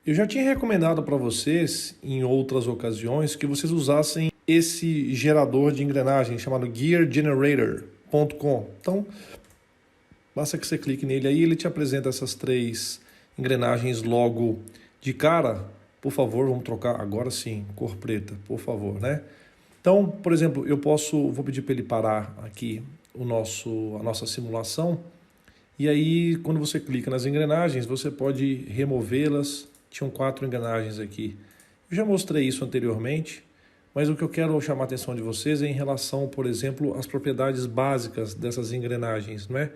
Eu já tinha recomendado para vocês, em outras ocasiões, que vocês usassem esse gerador de engrenagem chamado geargenerator.com. Então, basta que você clique nele aí, ele te apresenta essas três engrenagens logo de cara. Por favor, vamos trocar agora sim, cor preta, por favor, né? Então, por exemplo, vou pedir para ele parar aqui a nossa simulação. E aí, quando você clica nas engrenagens, você pode removê-las. Tinham 4 engrenagens aqui. Eu já mostrei isso anteriormente, mas o que eu quero chamar a atenção de vocês é em relação, por exemplo, às propriedades básicas dessas engrenagens, não é?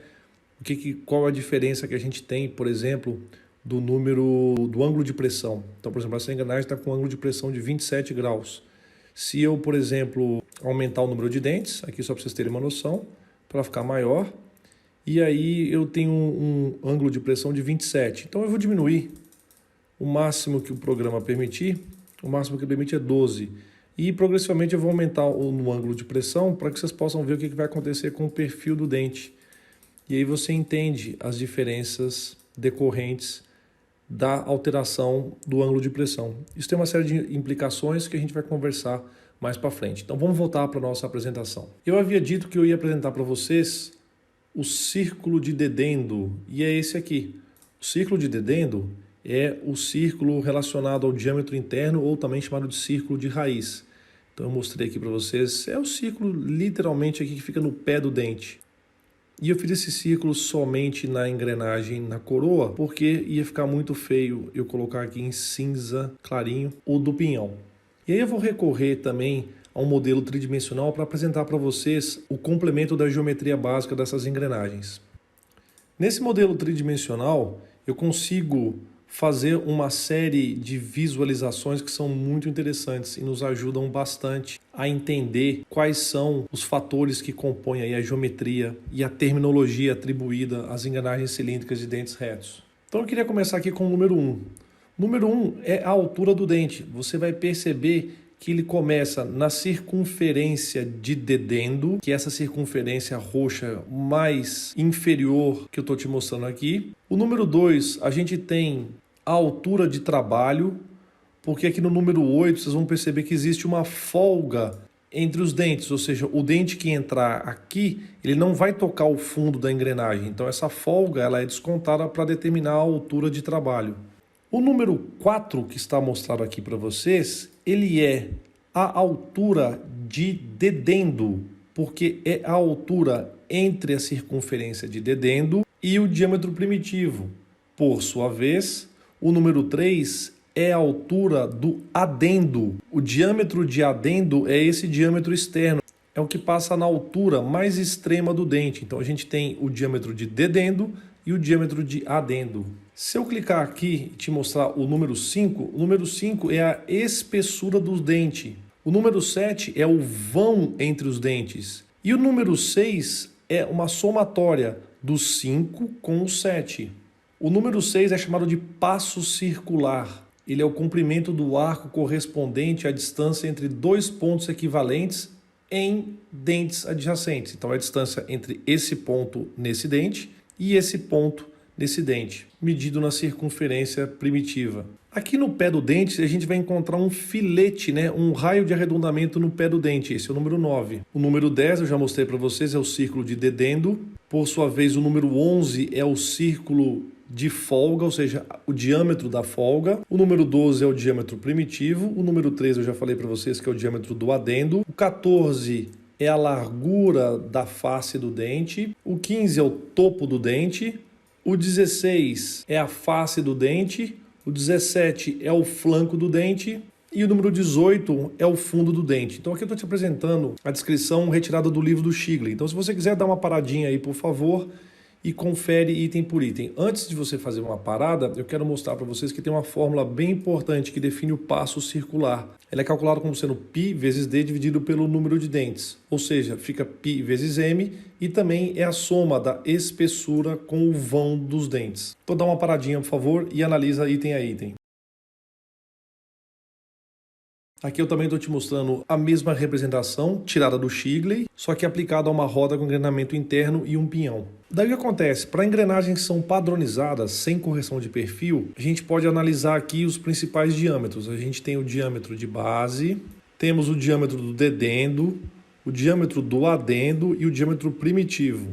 Qual a diferença que a gente tem, por exemplo, do ângulo de pressão. Então, por exemplo, essa engrenagem está com um ângulo de pressão de 27 graus. Se eu, por exemplo, aumentar o número de dentes, aqui só para vocês terem uma noção, para ficar maior, e aí eu tenho um ângulo de pressão de 27. Então eu vou diminuir o máximo que o programa permitir, o máximo que ele permite é 12. E progressivamente eu vou aumentar no ângulo de pressão para que vocês possam ver o que vai acontecer com o perfil do dente. E aí você entende as diferenças decorrentes da alteração do ângulo de pressão. Isso tem uma série de implicações que a gente vai conversar mais para frente. Então vamos voltar para a nossa apresentação. Eu havia dito que eu ia apresentar para vocês o círculo de Dedendo, e é esse aqui. O círculo de Dedendo é o círculo relacionado ao diâmetro interno, ou também chamado de círculo de raiz. Então eu mostrei aqui para vocês, é o círculo literalmente aqui que fica no pé do dente. E eu fiz esse círculo somente na engrenagem na coroa, porque ia ficar muito feio eu colocar aqui em cinza clarinho o do pinhão. E aí eu vou recorrer também a um modelo tridimensional para apresentar para vocês o complemento da geometria básica dessas engrenagens. Nesse modelo tridimensional, eu consigo fazer uma série de visualizações que são muito interessantes e nos ajudam bastante a entender quais são os fatores que compõem aí a geometria e a terminologia atribuída às engrenagens cilíndricas de dentes retos. Então eu queria começar aqui com o número 1. Número 1 é a altura do dente. Você vai perceber que ele começa na circunferência de Dedendo, que é essa circunferência roxa mais inferior que eu estou te mostrando aqui. O número 2, a gente tem a altura de trabalho, porque aqui no número 8 vocês vão perceber que existe uma folga entre os dentes, ou seja, o dente que entrar aqui, ele não vai tocar o fundo da engrenagem. Então essa folga ela é descontada para determinar a altura de trabalho. O número 4 que está mostrado aqui para vocês, ele é a altura de Dedendo, porque é a altura entre a circunferência de Dedendo e o diâmetro primitivo. Por sua vez, o número 3 é a altura do adendo. O diâmetro de adendo é esse diâmetro externo, é o que passa na altura mais extrema do dente. Então a gente tem o diâmetro de Dedendo e o diâmetro de adendo. Se eu clicar aqui e te mostrar o número 5 é a espessura do dente. O número 7 é o vão entre os dentes. E o número 6 é uma somatória do 5 com o 7. O número 6 é chamado de passo circular. Ele é o comprimento do arco correspondente à distância entre dois pontos equivalentes em dentes adjacentes. Então é a distância entre esse ponto nesse dente e esse ponto nesse dente, medido na circunferência primitiva. Aqui no pé do dente a gente vai encontrar um filete, né? Um raio de arredondamento no pé do dente, esse é o número 9. O número 10 eu já mostrei para vocês, é o círculo de Dedendo. Por sua vez, o número 11 é o círculo de folga, ou seja, o diâmetro da folga. O número 12 é o diâmetro primitivo. O número 13 eu já falei para vocês que é o diâmetro do adendo. O 14 é a largura da face do dente. O 15 é o topo do dente. O 16 é a face do dente. O 17 é o flanco do dente. E o número 18 é o fundo do dente. Então aqui eu estou te apresentando a descrição retirada do livro do Shigley. Então se você quiser dar uma paradinha aí, por favor, e confere item por item. Antes de você fazer uma parada, eu quero mostrar para vocês que tem uma fórmula bem importante que define o passo circular. Ela é calculada como sendo π vezes d dividido pelo número de dentes. Ou seja, fica π vezes m e também é a soma da espessura com o vão dos dentes. Então dá uma paradinha, por favor, e analisa item a item. Aqui eu também estou te mostrando a mesma representação tirada do Shigley, só que aplicada a uma roda com engrenamento interno e um pinhão. Daí o que acontece? Para engrenagens que são padronizadas, sem correção de perfil, a gente pode analisar aqui os principais diâmetros. A gente tem o diâmetro de base, temos o diâmetro do dedendo, o diâmetro do adendo e o diâmetro primitivo.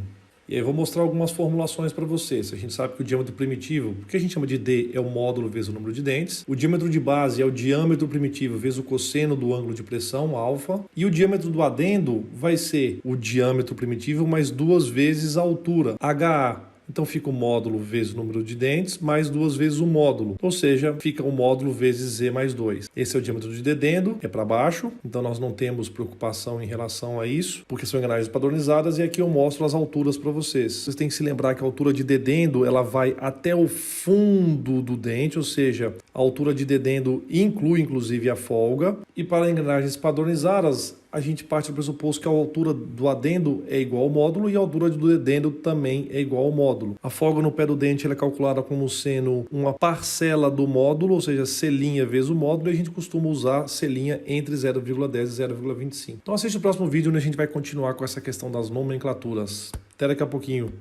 E aí eu vou mostrar algumas formulações para vocês. A gente sabe que o diâmetro primitivo, o que a gente chama de D, é o módulo vezes o número de dentes. O diâmetro de base é o diâmetro primitivo vezes o cosseno do ângulo de pressão, alfa. E o diâmetro do adendo vai ser o diâmetro primitivo mais 2 vezes a altura, HA. Então fica o módulo vezes o número de dentes mais 2 vezes o módulo. Ou seja, fica o módulo vezes Z mais 2. Esse é o diâmetro de dedendo, é para baixo. Então nós não temos preocupação em relação a isso, porque são engrenagens padronizadas. E aqui eu mostro as alturas para vocês. Vocês têm que se lembrar que a altura de dedendo ela vai até o fundo do dente, ou seja, a altura de dedendo inclui inclusive a folga. E para engrenagens padronizadas, a gente parte do pressuposto que a altura do adendo é igual ao módulo e a altura do dedendo também é igual ao módulo. A folga no pé do dente ela é calculada como sendo uma parcela do módulo, ou seja, selinha vezes o módulo, e a gente costuma usar selinha entre 0,10 e 0,25. Então assiste o próximo vídeo onde a gente vai continuar com essa questão das nomenclaturas. Até daqui a pouquinho.